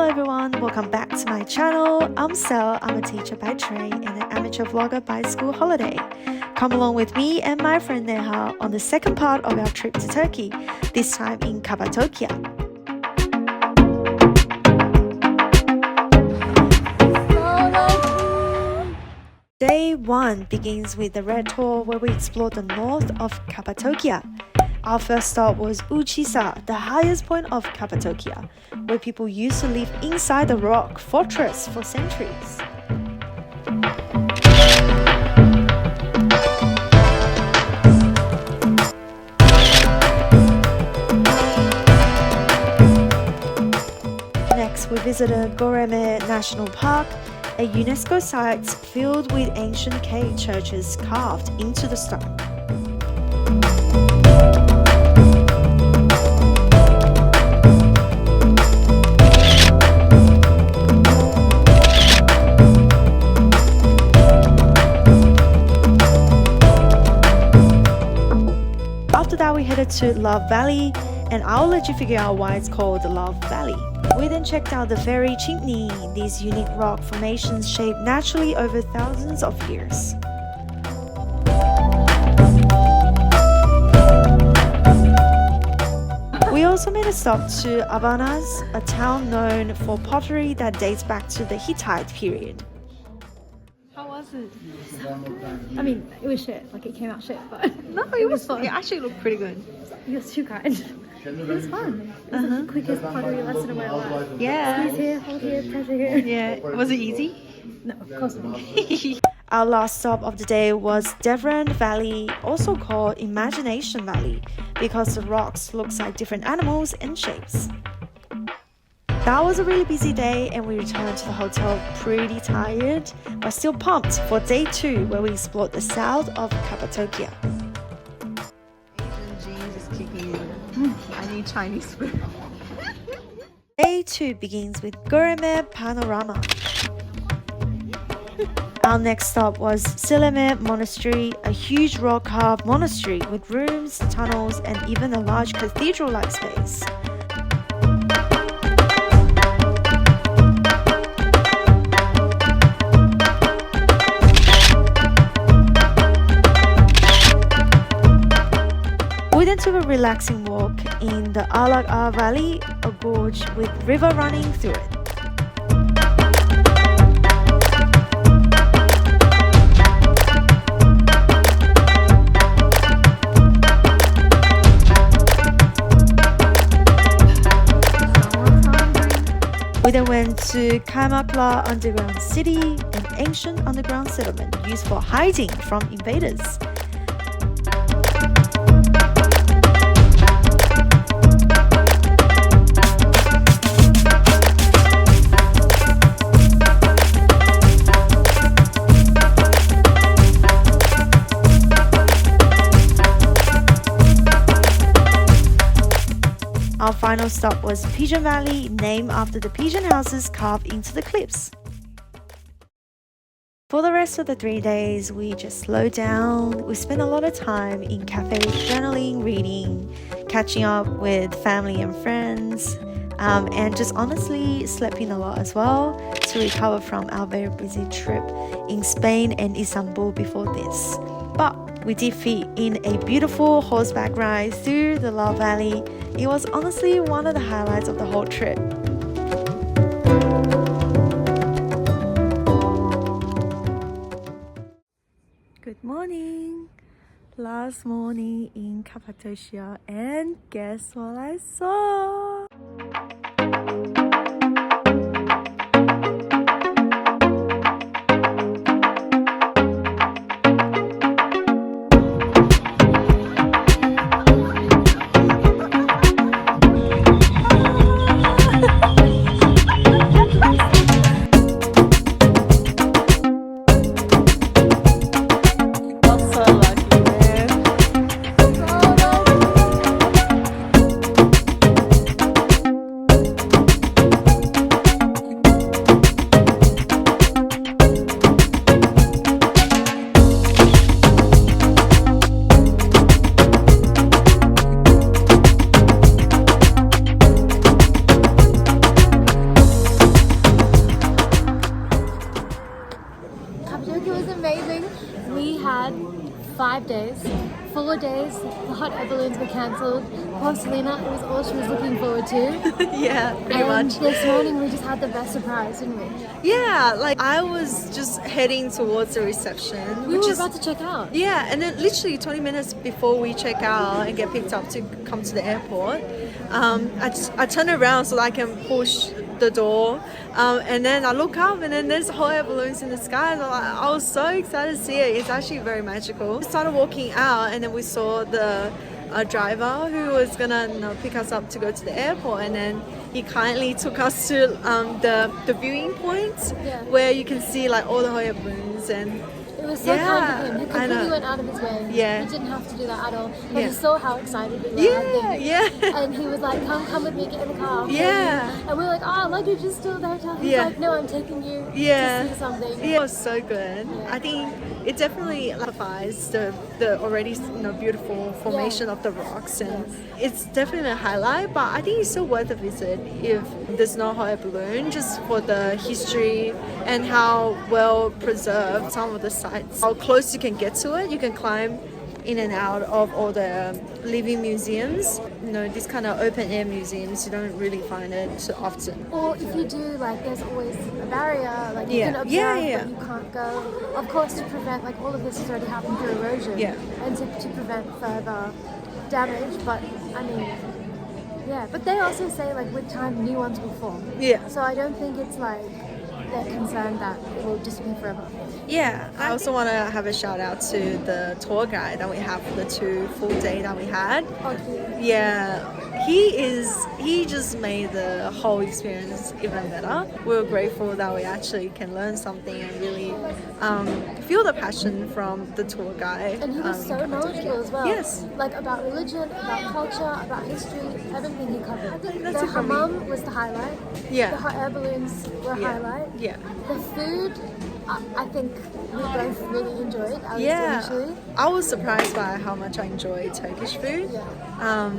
everyone, welcome back to my channel. I'm Cel, I'm a teacher by trade and an amateur vlogger by school holiday. Come along with me and my friend Neha on the second part of our trip to Turkey, this time in Cappadocia. Day 1 begins with the Red Tour where we explore the north of Cappadocia. Our first stop was Uchisa, the highest point of Cappadocia, where people used to live inside the rock fortress for centuries. Next, we visited Göreme National Park, a UNESCO site filled with ancient cave churches carved into the stone. After that, we headed to Love Valley, and I'll let you figure out why it's called the Love Valley. We then checked out the Fairy Chimney, these unique rock formations shaped naturally over thousands of years. We also made a stop to Avanos, a town known for pottery that dates back to the Hittite period. How was it? I mean, it was shit. Like, it came out shit, but No, it was fun. It actually looked pretty good. it was too kind. It was fun. It was the quickest pottery lesson of my life. Yeah. Squeeze here, hold here, pressure here. Yeah. Was it easy? No, of course not. Our last stop of the day was Devran Valley, also called Imagination Valley, because the rocks look like different animals and shapes. That was a really busy day and we returned to the hotel pretty tired, but still pumped for day 2 where we explored the south of Cappadocia. Asian genes is kicking in. I need Chinese food. Day 2 begins with Göreme Panorama. Our next stop was Cel-Phone Monastery, a huge rock-carved monastery with rooms, tunnels, and even a large cathedral-like space. We then took a relaxing walk in the Alak Valley, a gorge with river running through it. We then went to Kaymakla underground city, an ancient underground settlement used for hiding from invaders. Our final stop was Pigeon Valley, named after the pigeon houses carved into the cliffs. For the rest of the 3 days, we just slowed down. We spent a lot of time in cafes, journaling, reading, catching up with family and friends, and just honestly sleeping a lot as well to recover from our very busy trip in Spain and Istanbul before this. But we did fit in a beautiful horseback ride through the Love Valley. It was honestly one of the highlights of the whole trip. Good morning! Last morning in Cappadocia, and guess what I saw? 5 days, 4 days, the hot air balloons were cancelled. Poor Selena, it was all she was looking forward to. Yeah, pretty And much. this morning we just had the best surprise, didn't we? Yeah, like I was just heading towards the reception, We which were is about to check out. yeah, and then literally 20 minutes before we check out and get picked up to come to the airport, I turn around so that I can push the door, and then I look up and then there's hot air balloons in the sky, and I was so excited to see it. It's actually very magical. We started walking out and then we saw the driver who was gonna pick us up to go to the airport, and then he kindly took us to the viewing point Yeah. where you can see like all the hot air balloons. And It was so kind of him. He I completely know. went out of his way. Yeah. He didn't have to do that at all. But Yeah. he saw how excited we were. I yeah, think. yeah. And he was like, come with me, get in the car. I'll show Yeah. you." And we were like, oh, luggage is still at the hotel. He's Yeah. like, no, I'm taking you Yeah. to see something. Yeah, it was so good. I think it definitely amplifies the already beautiful formation of the rocks, and it's definitely a highlight. But I think it's still worth a visit if there's no hot air balloon, just for the history and how well preserved some of the sites, how close you can get to it. You can climb in and out of all the living museums. These kind of open air museums, you don't really find it too often. Or if you do, like, there's always a barrier, like you Yeah. can observe, Yeah. but you can't go. Of course, to prevent, like, all of this has already happened through erosion, Yeah. and to prevent further damage. But I mean, yeah. But they also say, like, with time, new ones will form. Yeah. So I don't think it's like they're concerned that it will just be forever. Yeah, I also want to have a shout out to the tour guide that we have for the 2 full day that we had. Okay. Yeah, he just made the whole experience even better. We were grateful that we actually can learn something and really feel the passion from the tour guide. And he was in so Cappadocia. knowledgeable as well. Yes. Like about religion, about culture, about history, everything he covered. That's The it from me. hammam was the highlight. Yeah. The hot air balloons were a Yeah. highlight. Yeah. The food, I think we both really enjoyed, at least Yeah, initially. I was surprised by how much I enjoy Turkish food. Yeah.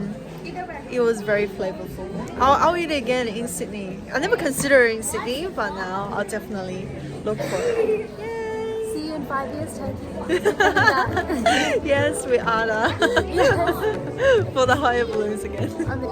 It was very flavorful. I'll eat it again in Sydney. I never considered in Sydney, but now I'll definitely look for it. Yay! See you in 5 years, Turkey. Coming back. Yes, we are Yes. for the higher balloons again. I mean,